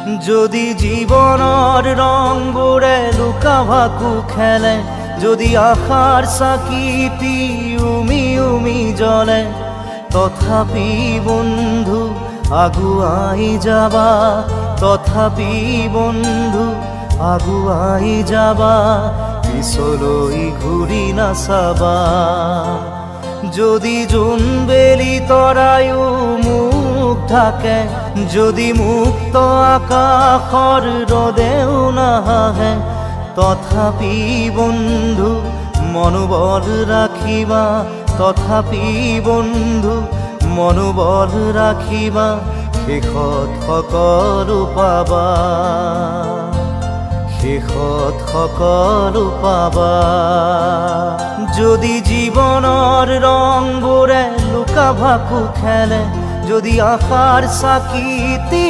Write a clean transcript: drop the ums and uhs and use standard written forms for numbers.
যদি জীবনৰ ৰংবোৰে লুকা ভাকু খেলে, যদি আশাৰ চাকিটি উমি উমি জ্বলে, তথাপি বন্ধু আগুৱাই যাবা, তথাপি বন্ধু আগুৱাই যাবা, পিছলৈ ঘূৰি নাচাবা। যদি জোনবেলি তৰায়ো মুখ ঢাকে, যদি মুক্ত আকাশৰ ৰদেও নাহে, তথাপি বন্ধু মনোবল ৰাখিবা, তথাপি বন্ধু মনোবল ৰাখিবা, শেষত সকলো পাবা, শেষত সকলো পাবা। যদি জীৱনৰ ৰংবোৰে লুকা ভাকু খেলে, যদি আশাৰ চাকিটি